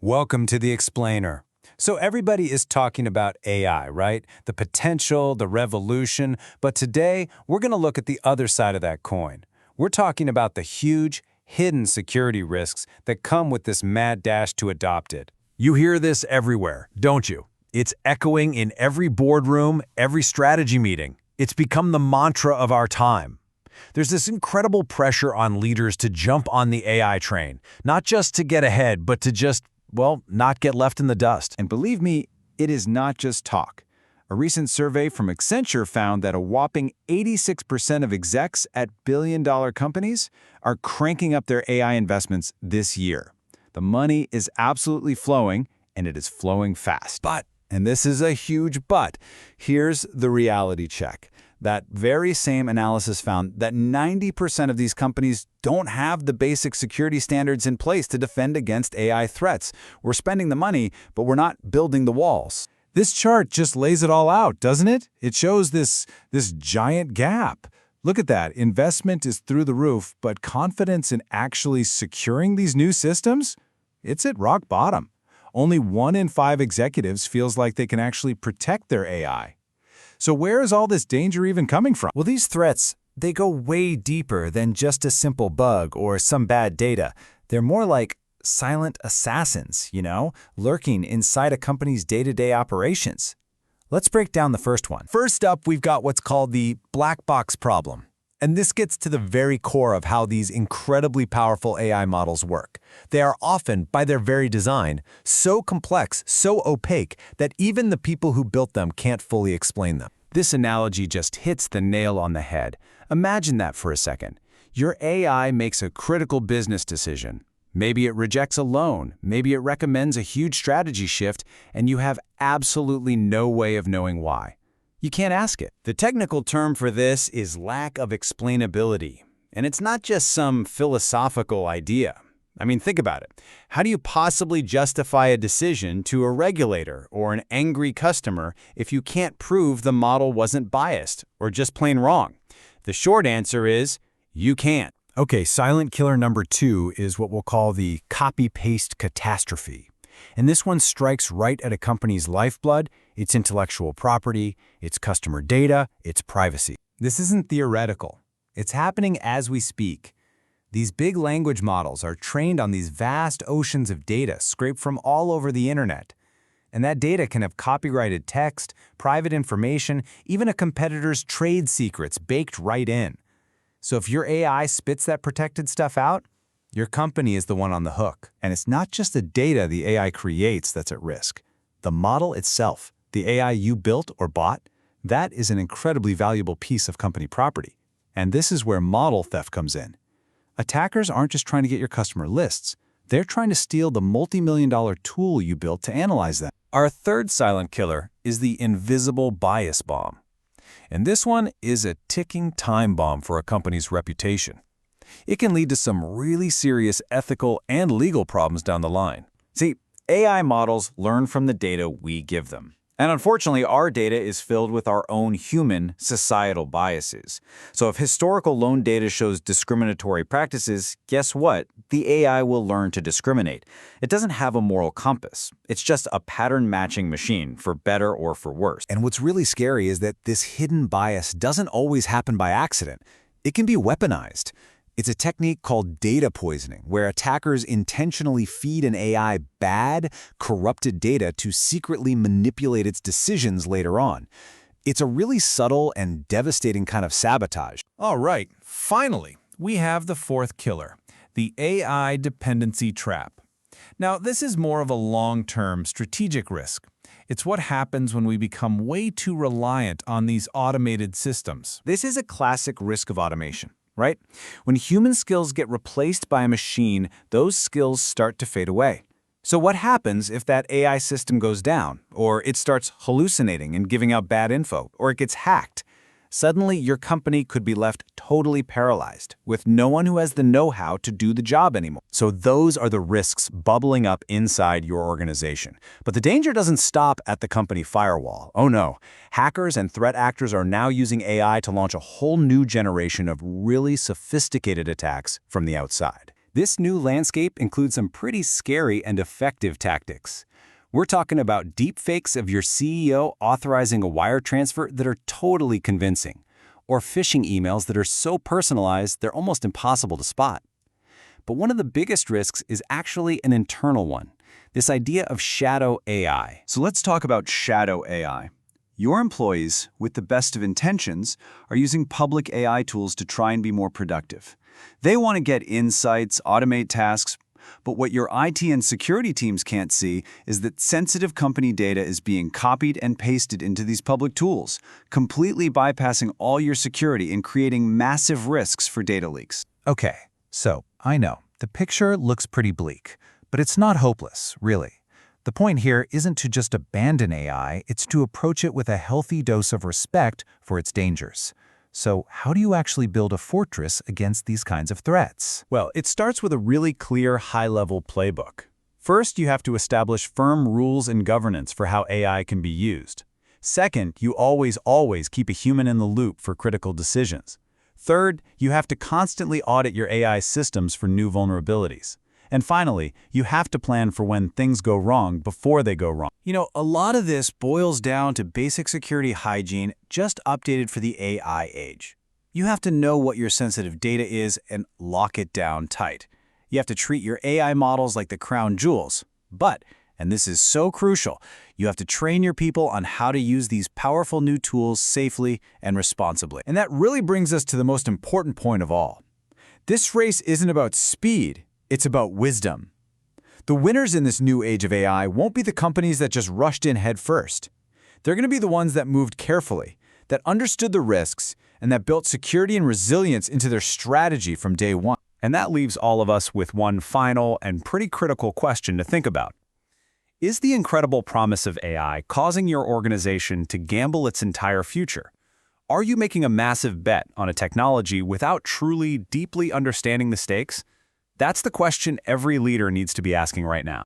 Welcome to the Explainer. So everybody is talking about AI, right? The potential, the revolution, but today we're going to look at the other side of that coin. We're talking about the huge, hidden security risks that come with this mad dash to adopt it. You hear this everywhere, don't you? It's echoing in every boardroom, every strategy meeting. It's become the mantra of our time. There's this incredible pressure on leaders to jump on the AI train, not just to get ahead, but to just, not get left in the dust. And believe me, it is not just talk. A recent survey from Accenture found that a whopping 86% of execs at billion-dollar companies are cranking up their AI investments this year. The money is absolutely flowing, and it is flowing fast. But, and this is a huge but, here's the reality check. That very same analysis found that 90% of these companies don't have the basic security standards in place to defend against AI threats. We're spending the money, but we're not building the walls. This chart just lays it all out, doesn't it? It shows this giant gap. Look at that. Investment is through the roof, but confidence in actually securing these new systems? It's at rock bottom. Only 1 in 5 executives feels like they can actually protect their AI. So where is all this danger even coming from? Well, these threats, they go way deeper than just a simple bug or some bad data. They're more like silent assassins, lurking inside a company's day-to-day operations. Let's break down the first one. First up, we've got what's called the Blackbox Problem. And this gets to the very core of how these incredibly powerful AI models work. They are often, by their very design, so complex, so opaque, that even the people who built them can't fully explain them. This analogy just hits the nail on the head. Imagine that for a second. Your AI makes a critical business decision. Maybe it rejects a loan, maybe it recommends a huge strategy shift, and you have absolutely no way of knowing why. You can't ask it. The technical term for this is lack of explainability. And it's not just some philosophical idea. I mean, think about it. How do you possibly justify a decision to a regulator or an angry customer if you can't prove the model wasn't biased or just plain wrong? The short answer is, you can't. Okay, silent killer number 2 is what we'll call the copy-paste catastrophe. And this one strikes right at a company's lifeblood, its intellectual property, its customer data, its privacy. This isn't theoretical. It's happening as we speak. These big language models are trained on these vast oceans of data scraped from all over the internet. And that data can have copyrighted text, private information, even a competitor's trade secrets baked right in. So if your AI spits that protected stuff out, your company is the one on the hook. And it's not just the data the AI creates that's at risk. The model itself, the AI you built or bought, that is an incredibly valuable piece of company property. And this is where model theft comes in. Attackers aren't just trying to get your customer lists. They're trying to steal the multi-million-dollar tool you built to analyze them. Our third silent killer is the invisible bias bomb. And this one is a ticking time bomb for a company's reputation. It can lead to some really serious ethical and legal problems down the line. See, AI models learn from the data we give them. And unfortunately, our data is filled with our own human societal biases. So if historical loan data shows discriminatory practices, guess what? The AI will learn to discriminate. It doesn't have a moral compass. It's just a pattern-matching machine, for better or for worse. And what's really scary is that this hidden bias doesn't always happen by accident. It can be weaponized. It's a technique called data poisoning, where attackers intentionally feed an AI bad, corrupted data to secretly manipulate its decisions later on. It's a really subtle and devastating kind of sabotage. All right, finally, we have the fourth killer, the AI dependency trap. Now, this is more of a long-term strategic risk. It's what happens when we become way too reliant on these automated systems. This is a classic risk of automation. Right? When human skills get replaced by a machine, those skills start to fade away. So what happens if that AI system goes down, or it starts hallucinating and giving out bad info, or it gets hacked? Suddenly, your company could be left totally paralyzed, with no one who has the know-how to do the job anymore. So those are the risks bubbling up inside your organization. But the danger doesn't stop at the company firewall. Oh no. Hackers and threat actors are now using AI to launch a whole new generation of really sophisticated attacks from the outside. This new landscape includes some pretty scary and effective tactics. We're talking about deepfakes of your CEO authorizing a wire transfer that are totally convincing, or phishing emails that are so personalized they're almost impossible to spot. But one of the biggest risks is actually an internal one, this idea of shadow AI. So let's talk about shadow AI. Your employees, with the best of intentions, are using public AI tools to try and be more productive. They want to get insights, automate tasks, but what your IT and security teams can't see is that sensitive company data is being copied and pasted into these public tools, completely bypassing all your security and creating massive risks for data leaks. Okay, so I know, the picture looks pretty bleak, but it's not hopeless, really. The point here isn't to just abandon AI, it's to approach it with a healthy dose of respect for its dangers. So how do you actually build a fortress against these kinds of threats? Well, it starts with a really clear high-level playbook. First, you have to establish firm rules and governance for how AI can be used. Second, you always keep a human in the loop for critical decisions. Third, you have to constantly audit your AI systems for new vulnerabilities. And finally, you have to plan for when things go wrong before they go wrong. You know, a lot of this boils down to basic security hygiene just updated for the AI age. You have to know what your sensitive data is and lock it down tight. You have to treat your AI models like the crown jewels. But, and this is so crucial, you have to train your people on how to use these powerful new tools safely and responsibly. And that really brings us to the most important point of all. This race isn't about speed. It's about wisdom. The winners in this new age of AI won't be the companies that just rushed in head first. They're going to be the ones that moved carefully, that understood the risks, and that built security and resilience into their strategy from day one. And that leaves all of us with one final and pretty critical question to think about. Is the incredible promise of AI causing your organization to gamble its entire future? Are you making a massive bet on a technology without truly, deeply understanding the stakes? That's the question every leader needs to be asking right now.